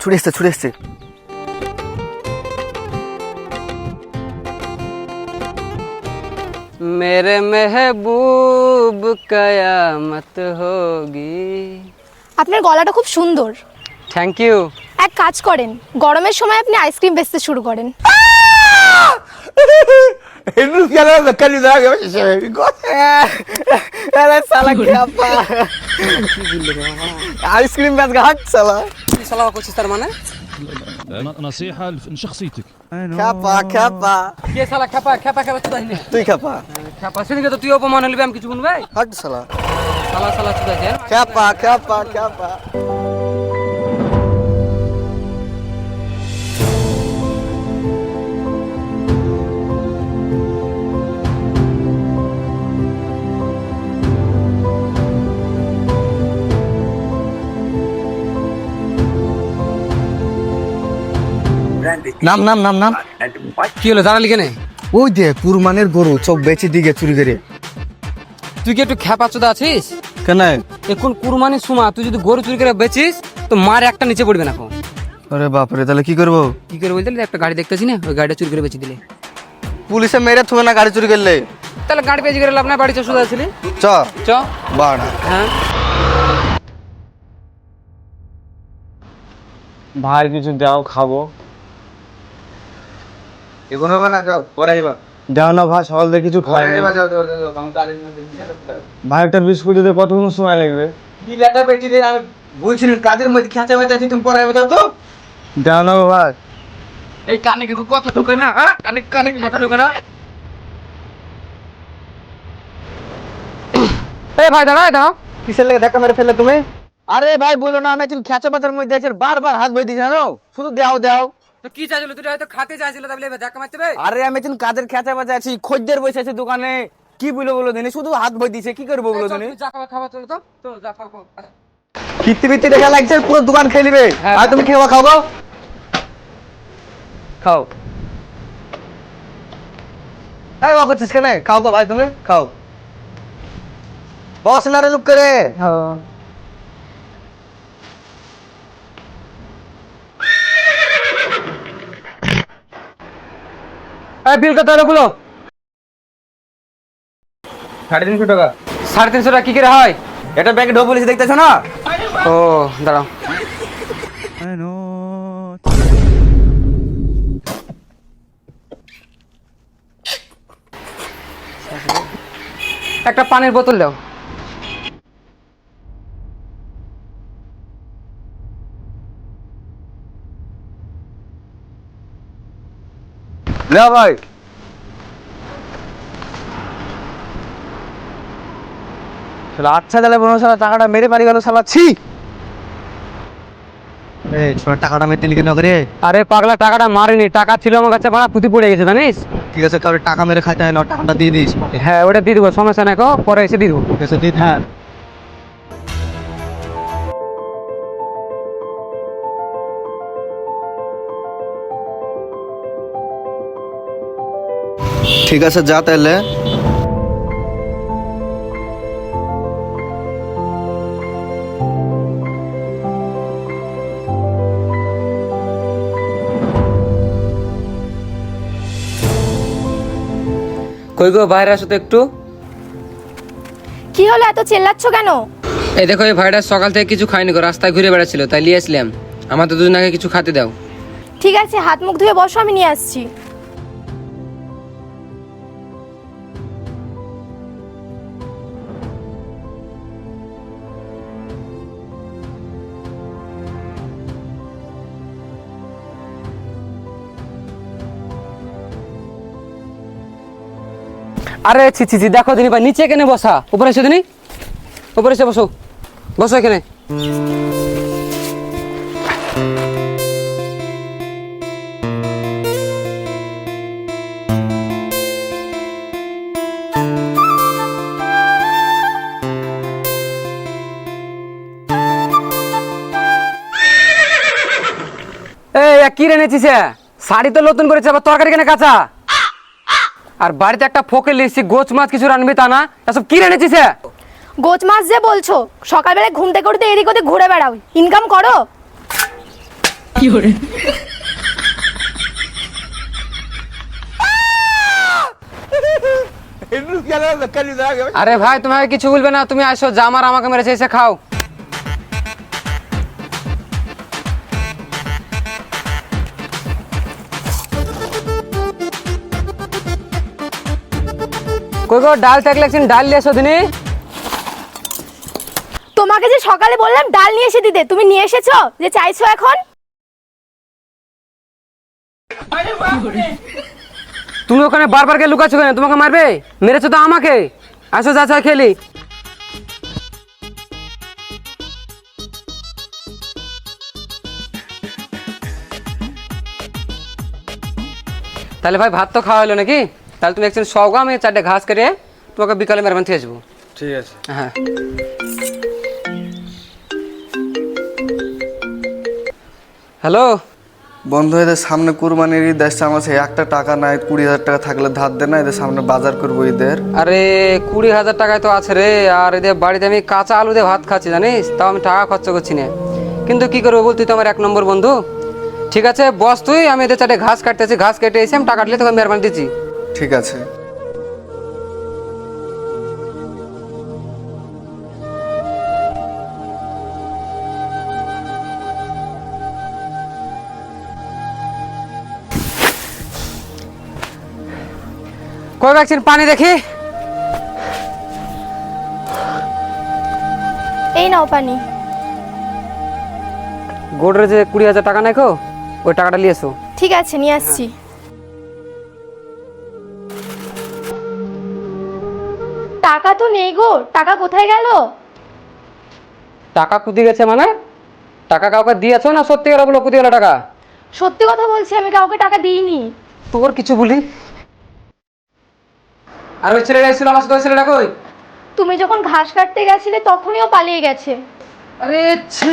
ছুড়ে এসছে मेरे महबूब कयामत होगी। আপনার গলাটা খুব সুন্দর। Thank you. এক কাজ করেন, গরমের সময় আপনি আইসক্রিম বেচতে শুরু করেন। আইসক্রিম বেচ ঘাট সালা সালাম করছিস তার মানে? نصيحة من شخصيتك. খ্যাপা কে শালা খেপা খেপা খেপা চুদা হিনে তুই খ্যাপা খেপা সেদিকে তো তুই অপমান হলি আমি কিছু শুনবে হাট সালা শালা শালা চুদা কে খ্যাপা নাম কি হলো দাঁড়ালি কেনে? ওই যে কুরবানের গরু চোখ বেচে দিকে চুরি করে। তুই কি একটু খেপা চুদা আছিস? কেন? এখন কুরবানির সময় তুই যদি গরু চুরি করে বেচিস তো মার একটা নিচে পড়বে না এখন। আরে বাপরে, তাহলে কি করবো? কি করে বলতে একটা গাড়ি দেখতেছি না, ওই গাড়িটা চুরি করে বেচে দিলে পুলিশে মেরে থুবে না গাড়ি চুরি করলে? তাহলে গাড়ি বেচে করে লাভ নাই, বাড়ি চ সুদা ছিলি চ চ বাড়া। হ্যাঁ ভাই কিছু দাও খাবো। এখন হবে না, যাও পরে যাবা। দাও না ভাই, সকাল কিছু খাই না। ভাই একটা বিস্কুট দিতে কতক্ষণ সময় লাগবে? কি লেটা বেটি রে, আমি বলছিলাম কাজের মধ্যে খেঁচা মেচা আছি, তুমি পরে যাবে তো। দাও না ভাই। এই কানে কি কথা ঢোকে না? কানে মাথা ঢোকে না? এই ভাই দাঁড়া দাঁড়াও। কিসের লেগে ধাক্কা মেরে ফেললে তুমি? আরে ভাই বলো না, আমি তুমি খেঁচা মাথার মধ্যে আছি, বারবার হাত বই দিছ জানো, শুধু দাও। তো কি চাইছিল? তুই হয়তো খাতে চাইছিল, তাহলে ধাক্কা মারতে হবে। আরে আমি তুমি কাজের খেঁচা মাথা আছি, খদ্দের বসে আছে দোকানে, কি বলো দিনে, শুধু হাত বই দিছে, কি করবো বলো দিনে? যা খাবার খাবার চলো তো যা খাবো। কীর্তি দেখা লাগছে, পুরো দোকান খেয়ে নিবে। হ্যাঁ। আর তুমি খেয়ে খাও এই ওয়া করছিস কেন? খাও গো ভাই, তুমি খাও। বস না রে লুক করে। এই বিল কত হলো বলো? 350 টাকা। 350 টাকা কি করে হয়? এটা ব্যাগে ঢোক বলেছি, দেখতেছো না? ও দাঁড়াও। একটা পানির বোতল দাও। লে ভাই। আচ্ছা তাহলে বলো, শালা টাকাটা মেরে পারি গেল শালা, ছি। এই ছোট টাকাটা মেরে দিলি কেন করে? আরে পাগলা, টাকাটা মারিনি, টাকা ছিল আমার কাছে, ভাড়া পুঁতি পড়ে গেছে জানিস। ঠিক আছে, কাউরে টাকা মেরে খাইতে হয় না, টাকাটা দিয়ে দিস। হ্যাঁ ওটা দিয়ে দেবো, সমস্যা নাই, পরে এসে দিয়ে দেবো। ঠিক আছে, দিন। হ্যাঁ ঠিক আছে, যা তাহলে। কই গো, বাইরে আসো তো একটু। কি হলো, এত চেল্লাচ্ছ কেন? এই দেখো, এই ভাইটা সকাল থেকে কিছু খায়নি গো, রাস্তায় ঘুরে বেড়াচ্ছিল, তাই নিয়ে আসলাম। আমাদের দুজনকে কিছু খেতে দাও। ঠিক আছে, হাত মুখ ধুয়ে বসো, আমি নিয়ে আসছি। আরে ছি ছি ছি, দেখো দিনি ভাই, নিচে কেন বসা, উপরে এসে দিনি, উপরে এসে বসো, বসো এখানে। এই কি রেনেছিস? শাড়ি তো নতুন করেছে, আবার তরকারি কেন কাঁচা? আর বাড়িতে একটা ফোকে লিখছি, গোছ মাছ কিছু রানবি তা না, এসব কি রেনেছিস? গোছ মাছ যে বলছো, সকালবেলা ঘুম থেকে উঠতে এদিক ওদিক ঘুরে বেড়াও, ইনকাম করো? আরে ভাই তোমাকে কিছু বলবে না, তুমি আসো, যা আমার আমাকে মেরেছে এসে খাও। কই গো ডাল চাক লাগছেন, ডাল নিয়ে এসো দিনি। তোমাকে যে সকালে বললাম ডাল নিয়ে এসে দিতে, তুমি নিয়ে এসেছো যে চাইছো এখন? তুমি ওখানে বারবার কে লুকাচ্ছ কেন? তোমাকে মারবে, মেরেছো তো আমাকে। আসো যা চা খেলি। তাহলে ভাই ভাত তো খাওয়া হলো নাকি? তাহলে তুমি একজন সওগা, আমি 4টে ঘাস কেটে তোমাকে বিকালে মেহরবান থেকে আসবো। ঠিক আছে। হ্যাঁ হ্যালো বন্ধু, এদের সামনে কুরবানির ঈদ আসছে, আমার সেই একটা টাকা নাই, 20,000 টাকা থাকলে ধার দে না, এদের সামনে বাজার করবো ঈদের। আরে 20,000 টাকায় তো আছে রে। আর এদের বাড়িতে আমি কাঁচা আলু দিয়ে ভাত খাচ্ছি জানিস, তাও আমি টাকা খরচ করছি না। কিন্তু কি করবো বল, তুই তো আমার 1 নম্বর বন্ধু। ঠিক আছে বস তুই, আমি এদের 4টে ঘাস কাটতেছি, ঘাস কেটে এসে আমি টাকা কাটলে তোকে মেহরবানি দিচ্ছি। ঠিক আছে। কই রাখছেন পানি দেখি। এই নাও পানি। গোডরেজে 20,000 টাকা নাই কো, ওই টাকাটা নিয়ে এসো। ঠিক আছে, নিয়ে আসছি। টাকা তো নেই গো, টাকা কোথায় গেল? টাকা কুদি গেছে মানে? টাকা কাউকে দিয়েছো না সত্যি করে বলো কুদি গেল টাকা? সত্যি কথা বলছি, আমি কাউকে টাকা দিইনি। তোর কিছু বলি। আর ওই ছেলেটা এসেছিল আমার সাথে, ওই ছেলেটা কই? তুমি যখন ঘাস কাটতে গেছিলে তখনই ও পালিয়ে গেছে। আরে ছি,